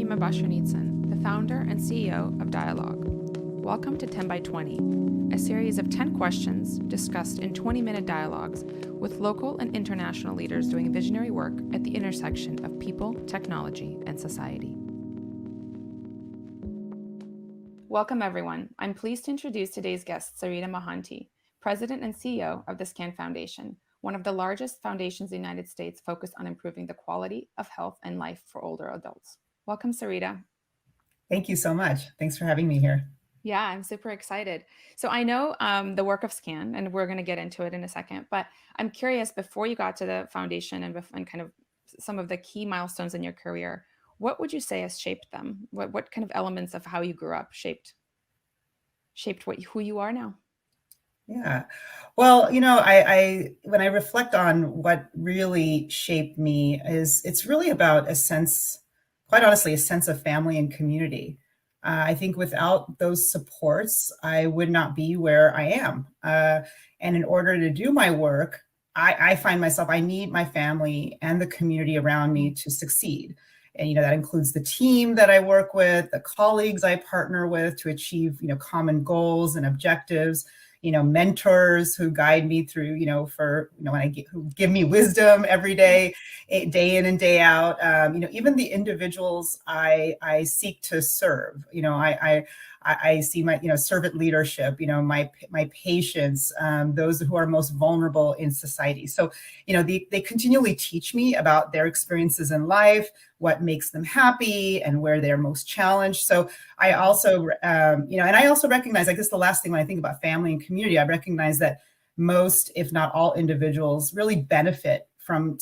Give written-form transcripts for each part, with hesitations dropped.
Rimma Boshernitsan, the founder and CEO of Dialogue. Welcome to 10 by 20, a series of 10 questions discussed in 20-minute dialogues with local and international leaders doing visionary work at the intersection of people, technology, and society. Welcome, everyone. I'm pleased to introduce today's guest, Sarita Mohanty, President and CEO of the SCAN Foundation, one of the largest foundations in the United States focused on improving the quality of health and life for older adults. Welcome, Sarita. Thank you so much. Thanks for having me here. Yeah, I'm super excited. So I know the work of SCAN, and we're going to get into it in a second, but I'm curious, before you got to the foundation and kind of some of the key milestones in your career, what would you say has shaped them? What kind of elements of how you grew up shaped who you are now? Yeah. Well, I when I reflect on what really shaped me it's really about a sense, quite honestly, a sense of family and community. I think without those supports, I would not be where I am. And in order to do my work, I find myself, I need my family and the community around me to succeed. And, that includes the team that I work with, the colleagues I partner with to achieve, common goals and objectives, mentors who guide me through, who give me wisdom every day, day in and day out. Even the individuals I seek to serve. I see my, servant leadership. My patients, those who are most vulnerable in society. So, they continually teach me about their experiences in life, what makes them happy, and where they're most challenged. So I also, and I also recognize, I guess the last thing when I think about family and community, I recognize that most, if not all, individuals really benefit from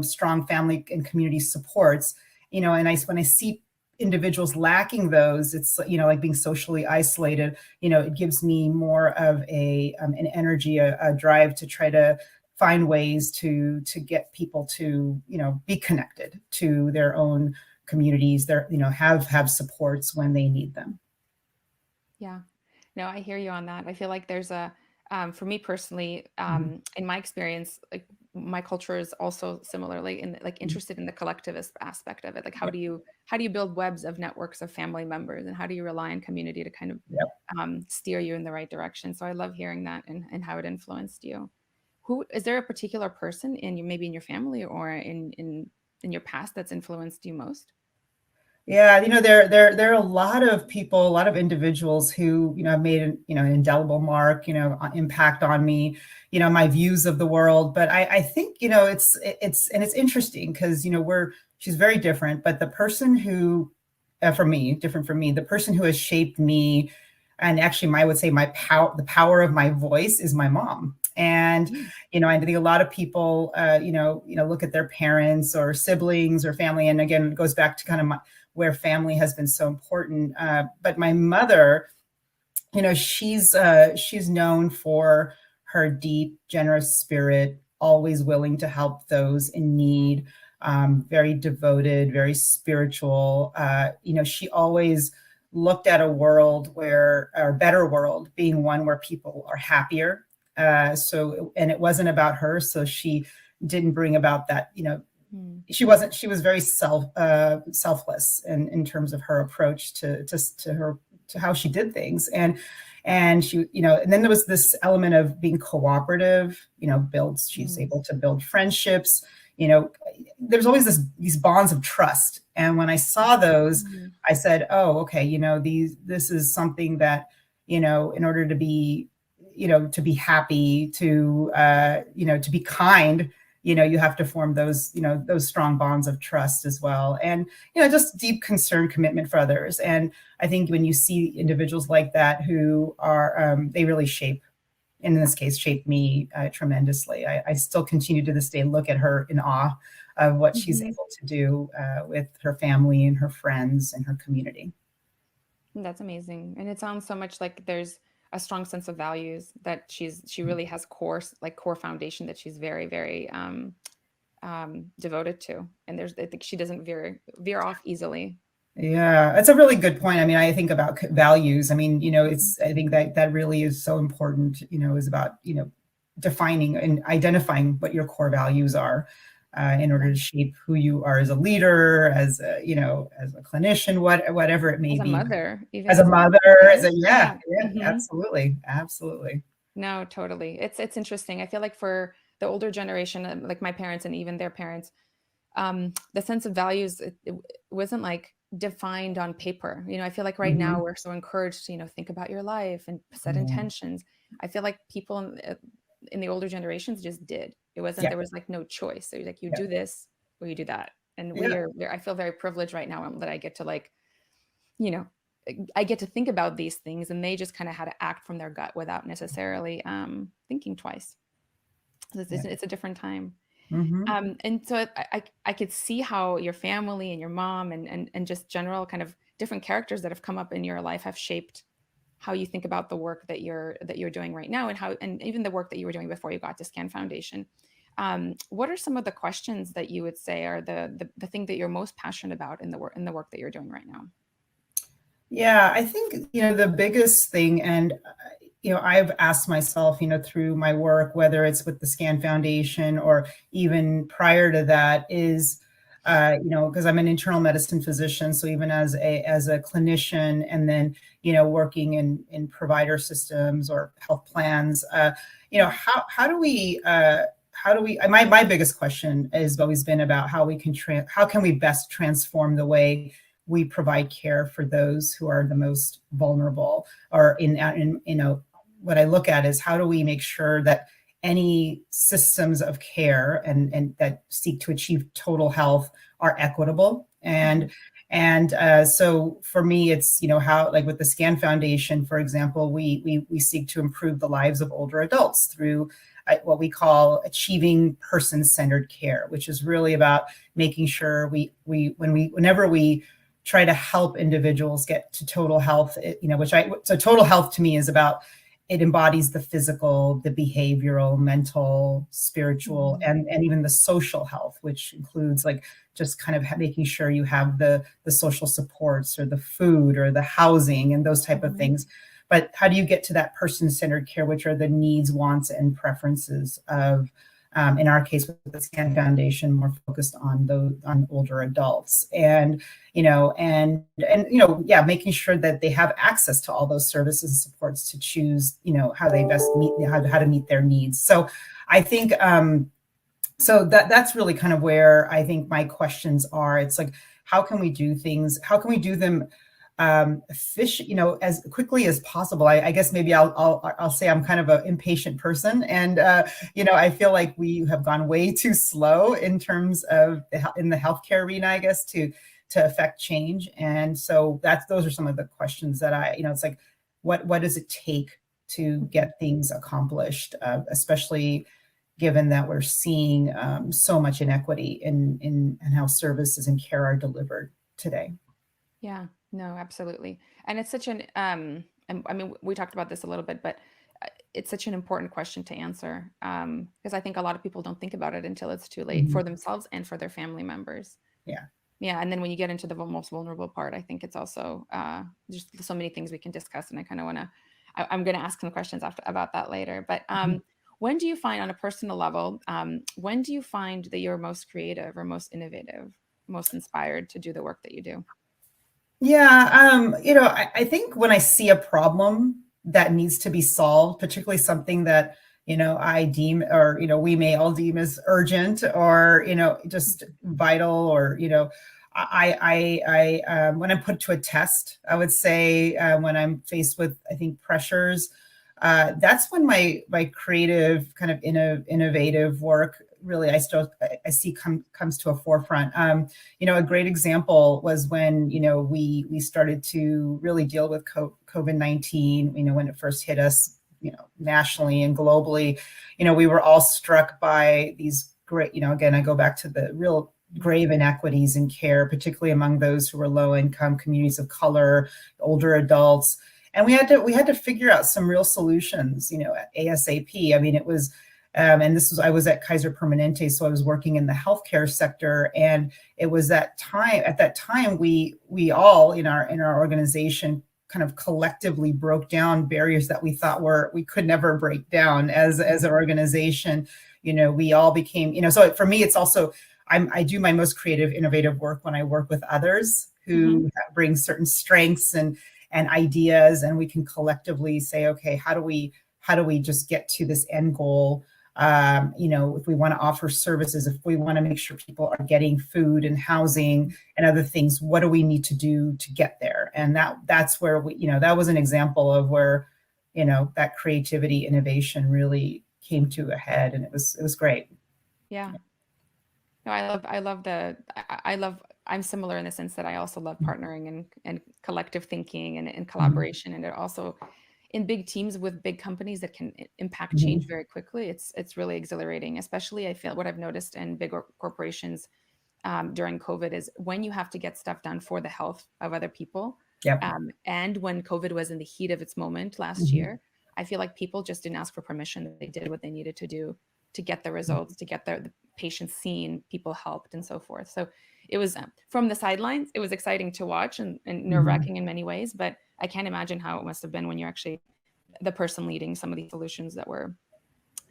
strong family and community supports. And when I see individuals lacking those, it's like being socially isolated. It gives me more of an energy, a drive to try to find ways to get people to be connected to their own communities, have supports when they need them. Yeah, no, I hear you on that. I feel like there's for me personally, in my experience, like my culture is also similarly interested in the collectivist aspect of it. Like, how do you build webs of networks of family members, and how do you rely on community to kind of steer you in the right direction? So I love hearing that and how it influenced you. Who is there a particular person maybe in your family or in your past that's influenced you most? Yeah, there are a lot of people, a lot of individuals who, have made an indelible mark, impact on me, my views of the world. But I think, it's interesting because, she's very different, but the person who, different from me, the person who has shaped me, and actually I would say the power of my voice is my mom. And, I think a lot of people, look at their parents or siblings or family. And again, it goes back to kind of where family has been so important. But my mother, she's known for her deep, generous spirit, always willing to help those in need, very devoted, very spiritual. She always looked at a better world being one where people are happier. And it wasn't about her. So she didn't bring about that, she was very selfless in terms of her approach to how she did things. And she, and then there was this element of being cooperative, she's able to build friendships, there's always these bonds of trust. And when I saw those, I said, oh, okay, this is something that, in order to be, to be happy, to be kind, you have to form those strong bonds of trust as well. And, just deep concern, commitment for others. And I think when you see individuals like that who are, they really shape me tremendously. I still continue to this day, look at her in awe of what she's able to do with her family and her friends and her community. That's amazing. And it sounds so much like there's a strong sense of values that she really has core foundation that she's very, very devoted to. And I think she doesn't veer off easily. Yeah, that's a really good point. I mean, I think about values. I mean, I think that really is so important, is about, defining and identifying what your core values are. in order to shape who you are as a leader, as a, as a clinician, whatever it may As a be. mother, even As a as a mother, mother, as right? a, yeah, Yeah. yeah, Hmm. absolutely, absolutely. No, totally. It's interesting. I feel like for the older generation, like my parents and even their parents, the sense of values, it wasn't like defined on paper. I feel like right now Hmm. we're so encouraged to, think about your life and set Yeah, intentions. I feel like people in the older generations just did. It wasn't, yeah, there was like no choice. So like you yeah, do this or you do that. And yeah, I feel very privileged right now that I get to like, you know, I get to think about these things and they just kind of had to act from their gut without necessarily thinking twice. yeah. It's a different time. Hmm. And so I could see how your family and your mom and just general kind of different characters that have come up in your life have shaped how you think about the work that you're doing right now, and how, and even the work that you were doing before you got to Scan Foundation. What are some of the questions that you would say are the thing that you're most passionate about in the work that you're doing right now? Yeah, I think, the biggest thing, and, I've asked myself, through my work, whether it's with the Scan Foundation or even prior to that, is, because I'm an internal medicine physician, so even as a clinician, and then, working in provider systems or health plans, how do we, my biggest question has always been about how can we best transform the way we provide care for those who are the most vulnerable, or what I look at is how do we make sure that any systems of care and that seek to achieve total health are equitable. Mhm, And so for me, it's, how, like with the Scan Foundation, for example, we seek to improve the lives of older adults through what we call achieving person-centered care, which is really about making sure whenever we try to help individuals get to total health, so total health to me is about, it embodies the physical, the behavioral, mental, spiritual, mhm, and even the social health, which includes like just kind of making sure you have the social supports or the food or the housing and those type of mhm, things. But how do you get to that person-centered care, which are the needs, wants, and preferences of, in our case with the Scan Foundation, more focused on older adults, yeah, making sure that they have access to all those services and supports to choose, how they best meet, how to meet their needs. So I think, so that's really kind of where I think my questions are. It's like, how can we do things? How can we do them efficient, as quickly as possible? I guess maybe I'll say I'm kind of an impatient person, and I feel like we have gone way too slow in terms of in the healthcare arena, I guess, to affect change. And so those are some of the questions that it's like, what does it take to mhm. get things accomplished, especially given that we're seeing so much inequity in how services and care are delivered today. Yeah, no, absolutely. And it's such an and I mean, we talked about this a little bit, but it's such an important question to answer, because I think a lot of people don't think about it until it's too late for Mhm. themselves and for their family members. Yeah. Yeah, and then when you get into the most vulnerable part, I think it's also just so many things we can discuss, and I kind of want to. I'm going to ask some questions after about that later. But Mhm. when do you find, on a personal level, when do you find that you're most creative or most innovative, most inspired to do the work that you do? Yeah, I think when I see a problem that needs to be solved, particularly something that, I deem, or, we may all deem as urgent, or, just vital, or, when I'm put to a test, I would say, when I'm faced with, I think, pressures, that's when my creative kind of innovative work really, I see comes to a forefront. A great example was when, we started to really deal with COVID-19, when it first hit us, nationally and globally. We were all struck by these great, again, I go back to the real grave inequities in care, particularly among those who were low income, communities of color, older adults. And we had to figure out some real solutions, ASAP. I mean, it was, and I was at Kaiser Permanente, so I was working in the healthcare sector, and it was at that time we all in our organization kind of collectively broke down barriers that we thought we could never break down as an organization, we all became, so for me, it's also, I do my most creative, innovative work when I work with others Mm-hmm. who bring certain strengths and ideas, and we can collectively say, okay, how do we just get to this end goal? If we want to offer services, if we want to make sure people are getting food and housing and other things, what do we need to do to get there? And that's where that was an example of where, that creativity, innovation really came to a head, and it was great. Yeah. No, I'm similar in the sense that I also love partnering and collective thinking and Mhm. collaboration. And it also in big teams with big companies that can impact change Mhm. very quickly. It's really exhilarating, especially I feel what I've noticed in big corporations during COVID is when you have to get stuff done for the health of other people. Yep. And when COVID was in the heat of its moment last Mhm. year, I feel like people just didn't ask for permission. They did what they needed to do to get the results, to get the patients seen, people helped, and so forth. So it was from the sidelines, it was exciting to watch and nerve Mhm. wracking in many ways. But I can't imagine how it must have been when you're actually the person leading some of these solutions that were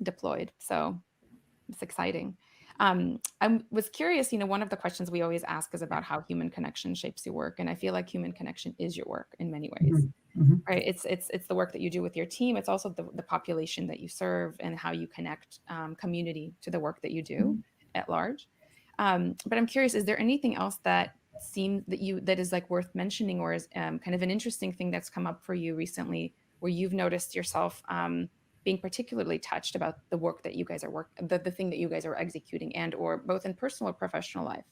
deployed. So it's exciting. I was curious, one of the questions we always ask is about how human connection shapes your work. And I feel like human connection is your work in many ways, Mhm. Mhm. right? It's the work that you do with your team. It's also the population that you serve and how you connect community to the work that you do at large. But I'm curious, is there anything else that seems that is like worth mentioning or is kind of an interesting thing that's come up for you recently where you've noticed yourself being particularly touched about the work that you guys are the thing that you guys are executing and or both in personal or professional life?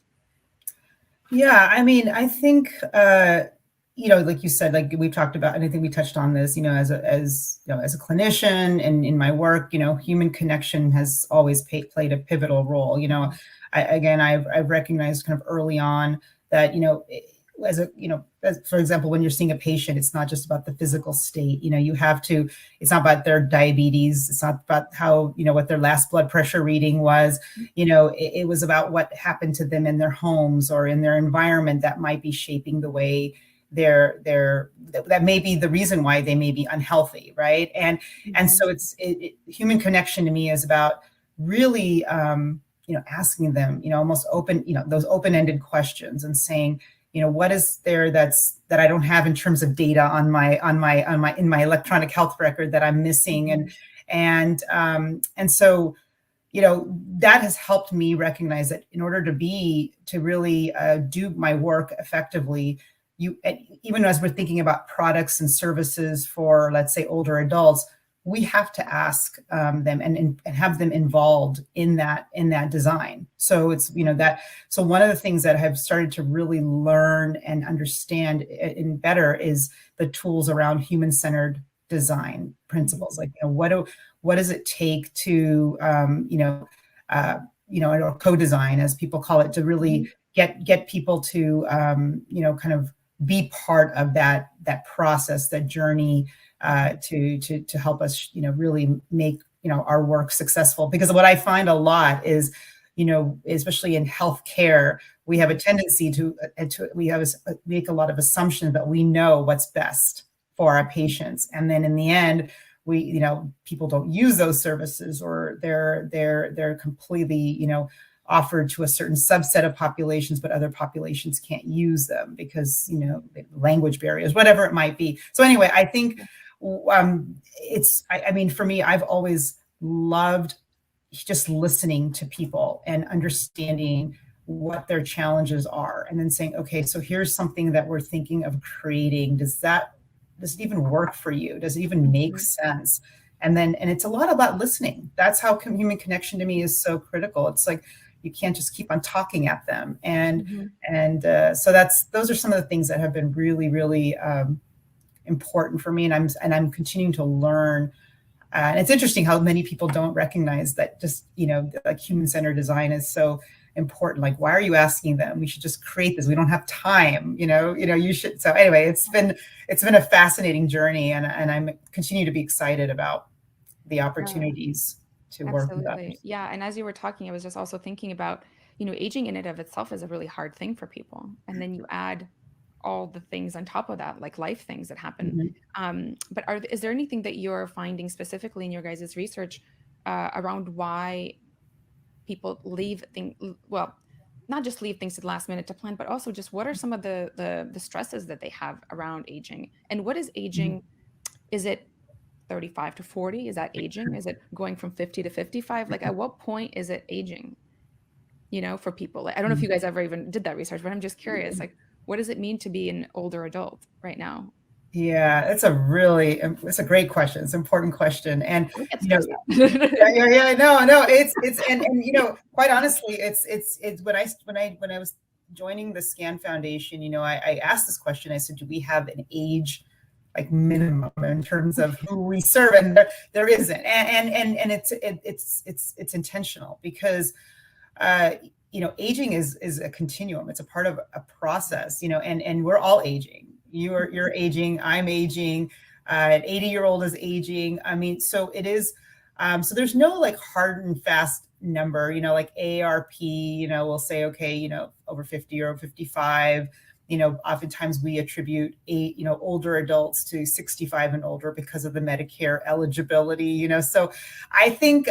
Yeah, I mean, I think like you said, like we've talked about, and I think we touched on this, as a clinician and in my work, human connection has always played a pivotal role. I've recognized kind of early on that, for example, when you're seeing a patient, it's not just about the physical state. It's not about their diabetes. It's not about how, what their last blood pressure reading was. It was about what happened to them in their homes or in their environment that might be shaping the way that may be the reason why they may be unhealthy, right? And Mm-hmm. so human connection to me is about really asking them, almost open, those open-ended questions and saying, what is there that I don't have in terms of data in my electronic health record that I'm missing, Mm-hmm. and so that has helped me recognize that in order to really do my work effectively, even as we're thinking about products and services for, let's say, older adults, we have to ask them and have them involved in that design. So it's that. So one of the things that I have started to really learn and understand in better is the tools around human-centered design principles. Mm-hmm. Like, what does it take to or co-design, as people call it, to Mm-hmm. really get people to kind of be part of that process, that journey, to help us really make our work successful. Because what I find a lot is, especially in healthcare, we have a tendency to make a lot of assumptions that we know what's best for our patients, and then in the end, people don't use those services, or they're completely offered to a certain subset of populations, but other populations can't use them because language barriers, whatever it might be. So anyway, I think I mean, for me, I've always loved just listening to people and understanding what their challenges are, and then saying, okay, so here's something that we're thinking of creating. Does it even work for you? Does it even make Mm-hmm. sense? And it's a lot about listening. That's how human connection to me is so critical. It's like you can't just keep on talking at them, Mm-hmm. so those are some of the things that have been really, really important for me, and I'm continuing to learn. And it's interesting how many people don't recognize that just, like human-centered design is so important. Like, why are you asking them? We should just create this. We don't have time, you should. So anyway, it's been a fascinating journey, and I'm continue to be excited about the No, opportunities to work with absolutely. others. Yeah. And as you were talking, I was just also thinking about, aging in and of itself is a really hard thing for people. And then you add all the things on top of that, like life things that happen. Mhm. But is there anything that you're finding specifically in your guys' research around why people leave things, well, not just leave things to the last minute to plan, but also just what are some of the stresses that they have around aging, and what is Mhm. aging? Is it 35 to 40? Is that aging? Is it going from 50 to 55? Like, at what point is it aging? For people. Like, I don't know if you guys ever even did that research, but I'm just curious. Like, what does it mean to be an older adult right now? Yeah, it's a great question. It's an important question. And, I get you know, stressed out. yeah, no, and, quite honestly, it's when I was joining the Scan Foundation, I asked this question. I said, do we have an age like minimum in terms of who we serve? And there isn't. And it's intentional because, aging is a continuum. It's a part of a process, and we're all aging. You're aging, I'm aging, an 80-year-old is aging. I mean, so it is, so there's no like hard and fast number, like AARP, will say, okay, over 50 or over 55. Oftentimes we attribute older adults to 65 and older because of the Medicare eligibility, so I think,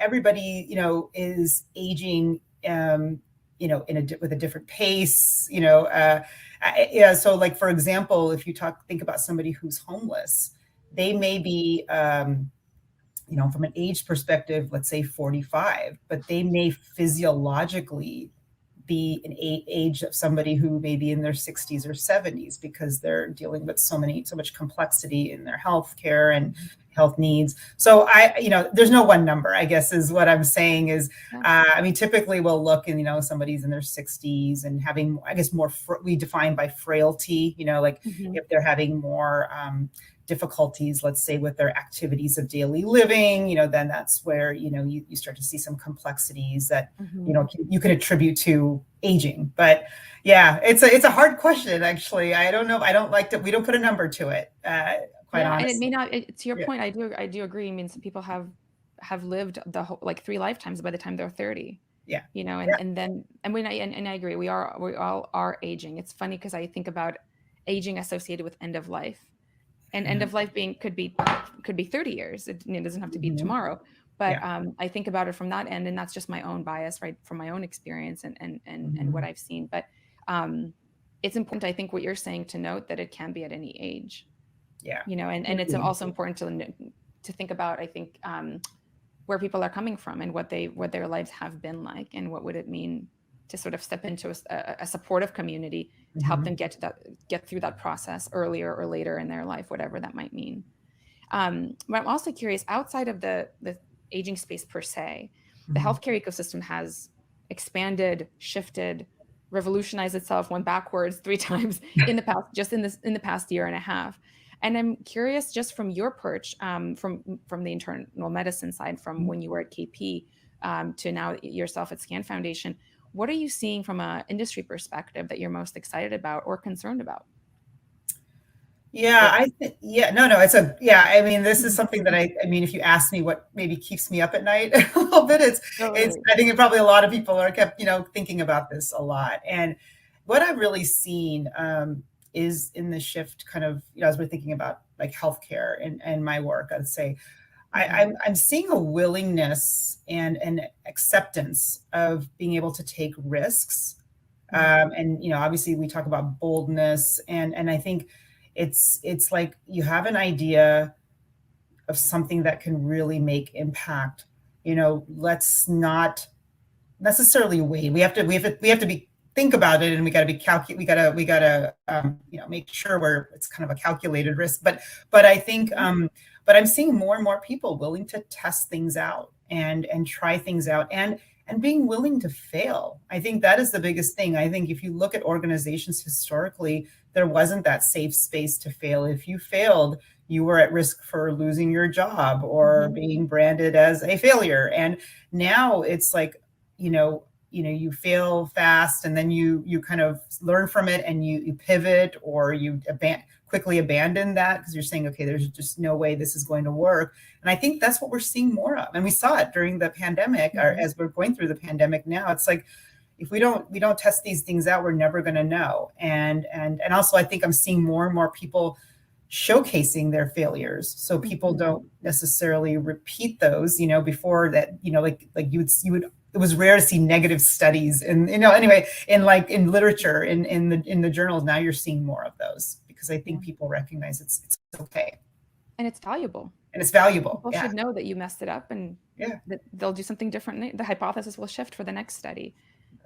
everybody, is aging, with a different pace, yeah. So like, for example, if you think about somebody who's homeless, they may be, from an age perspective, let's say 45, but they may physiologically be an age of somebody who may be in their 60s or 70s because they're dealing with so much complexity in their health care and health needs. So there's no one number, I guess, is what I'm saying is, typically we'll look and, somebody's in their 60s and having, I guess, more, we define by frailty, like if they're having more, difficulties, let's say, with their activities of daily living, then that's where, you start to see some complexities that, you can attribute to aging. But yeah, it's a hard question, actually. I don't know. We don't put a number to it, quite honestly. And it may not, to your point, I do agree. I mean, some people have lived the whole, like 3 lifetimes by the time they're 30. Yeah. And I agree. We all are aging. It's funny because I think about aging associated with end of life. And end of life could be 30 years. It doesn't have to be tomorrow. But I think about it from that end, and that's just my own bias, right, from my own experience and what I've seen. But it's important, I think, what you're saying, to note that it can be at any age. Yeah. And it's also important to think about, I think, where people are coming from and what their lives have been like, and what would it mean to sort of step into a supportive community to help them get through that process earlier or later in their life, whatever that might mean. But I'm also curious, outside of the aging space per se, the healthcare ecosystem has expanded, shifted, revolutionized itself, went backwards 3 times in the past year and a half. And I'm curious, just from your perch, from the internal medicine side, from when you were at KP to now yourself at Scan Foundation, what are you seeing from an industry perspective that you're most excited about or concerned about? Yeah, I mean, this is something that I mean, if you ask me what maybe keeps me up at night a little bit, I think probably a lot of people are kept, thinking about this a lot. And what I've really seen is in the shift kind of, as we're thinking about like healthcare and my work, I'd say, I'm seeing a willingness and an acceptance of being able to take risks. And, obviously we talk about boldness, and I think it's like you have an idea of something that can really make impact. Let's not necessarily wait. We have to think about it, and we got to be we got to make sure it's kind of a calculated risk. But I think but I'm seeing more and more people willing to test things out and try things out and being willing to fail. I think that is the biggest thing. I think if you look at organizations historically, there wasn't that safe space to fail. If you failed, you were at risk for losing your job or being branded as a failure. And now it's like, you fail fast, and then you kind of learn from it, and you pivot, or you quickly abandon that because you're saying, okay, there's just no way this is going to work. And I think that's what we're seeing more of. And we saw it during the pandemic, or as we're going through the pandemic now. It's like, if we don't test these things out, we're never going to know. And also, I think I'm seeing more and more people showcasing their failures so people don't necessarily repeat those, before that, like you would it was rare to see negative studies and, anyway, in literature, in the journals. Now you're seeing more of those because I think people recognize it's okay. And it's valuable. And it's valuable. People should know that you messed it up and that they'll do something different. The hypothesis will shift for the next study,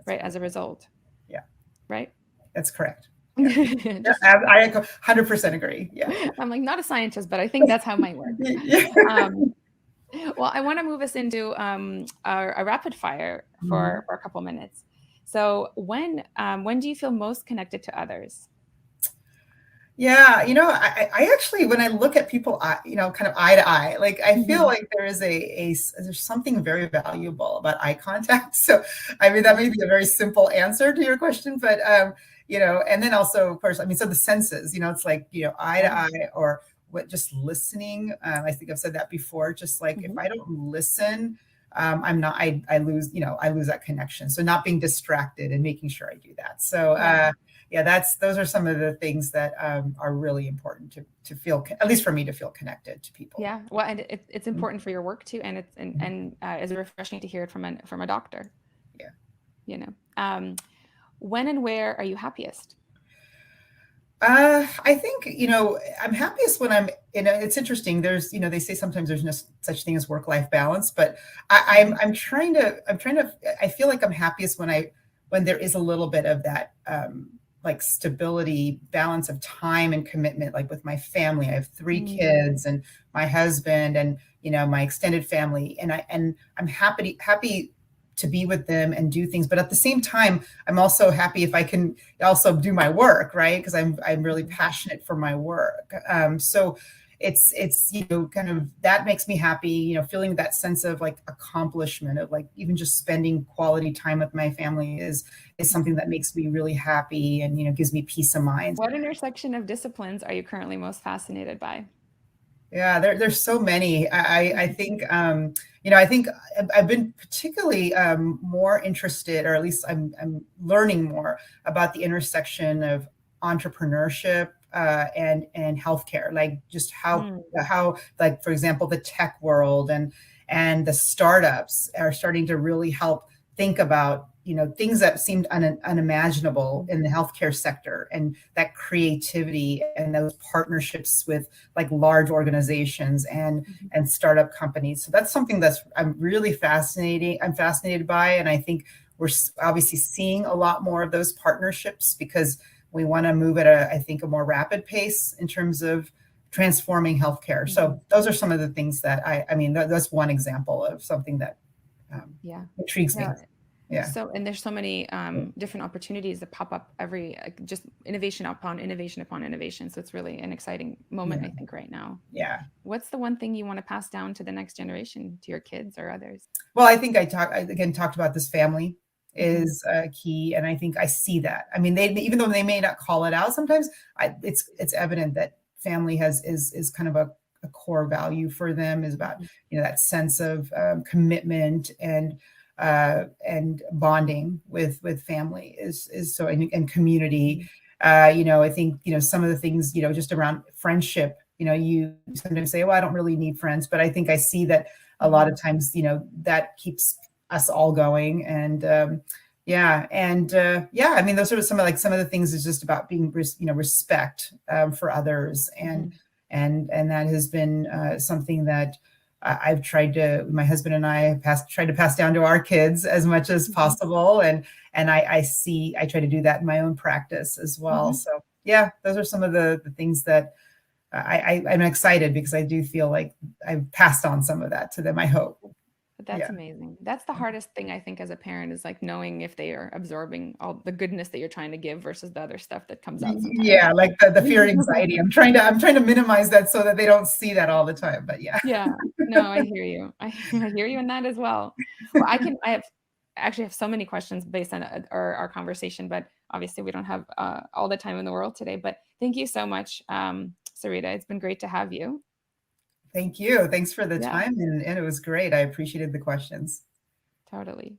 right? As a result. Yeah. Right? That's correct. Yeah. I 100% agree. Yeah. I'm like, not a scientist, but I think that's how it might work. Well, I want to move us into a rapid fire for a couple minutes. So when do you feel most connected to others? Yeah, I actually, when I look at people, kind of eye to eye, like I feel like there is there's something very valuable about eye contact. So, I mean, that may be a very simple answer to your question, but and then also, of course, I mean, so the senses, it's like, eye to eye, or just listening. I think I've said that before. Just like if I don't listen, I'm not. I lose. I lose that connection. So not being distracted and making sure I do that. So. Those are some of the things that are really important to feel, at least for me, to feel connected to people. Yeah, well, and it's important for your work too, and it's refreshing to hear it from a doctor. Yeah. When and where are you happiest? I think, I'm happiest when I'm it's interesting. There's, they say sometimes there's no such thing as work-life balance, but I'm trying to, I feel like I'm happiest when there is a little bit of that, like stability, balance of time and commitment, like with my family. I have 3 kids and my husband and, my extended family. And I'm happy to be with them and do things. But at the same time, I'm also happy if I can also do my work, right? Because I'm really passionate for my work. So it's kind of, that makes me happy, feeling that sense of like accomplishment of like even just spending quality time with my family is something that makes me really happy and gives me peace of mind. What intersection of disciplines are you currently most fascinated by? Yeah, there's so many. I think I think I've been particularly more interested, or at least I'm learning more about the intersection of entrepreneurship and healthcare, like just how like, for example, the tech world and the startups are starting to really help think about things that seemed unimaginable in the healthcare sector, and that creativity and those partnerships with like large organizations and startup companies. So that's something I'm fascinated by, and I think we're obviously seeing a lot more of those partnerships because we want to move at a more rapid pace in terms of transforming healthcare. So those are some of the things that I mean, that's one example of something that intrigues me. Yeah. So, and there's so many different opportunities that pop up just innovation upon innovation upon innovation. So it's really an exciting moment, I think, right now. Yeah. What's the one thing you want to pass down to the next generation, to your kids or others? Well, I think I talked about this. Family is key, and I think I see that. I mean, even though they may not call it out, sometimes it's evident that family is kind of a core value for them, is about that sense of commitment and bonding with family is so, and community. I think some of the things just around friendship. You sometimes say, well, I don't really need friends, but I think I see that a lot of times that keeps us all going. And I mean, those are some of the things is just about being respect for others, and that has been something that I've my husband and I have tried to pass down to our kids as much as possible. And I try to do that in my own practice as well. So yeah, those are some of the things that I'm excited, because I do feel like I've passed on some of that to them, I hope. That's amazing. That's the hardest thing, I think, as a parent, is like knowing if they are absorbing all the goodness that you're trying to give versus the other stuff that comes out sometimes. Yeah, like the fear and anxiety. I'm trying to minimize that so that they don't see that all the time. But yeah. Yeah. No, I hear you. I hear you in that as well. Well, I actually have so many questions based on our conversation, but obviously we don't have all the time in the world today. But thank you so much, Sarita. It's been great to have you. Thank you. Thanks for the time. And it was great. I appreciated the questions. Totally.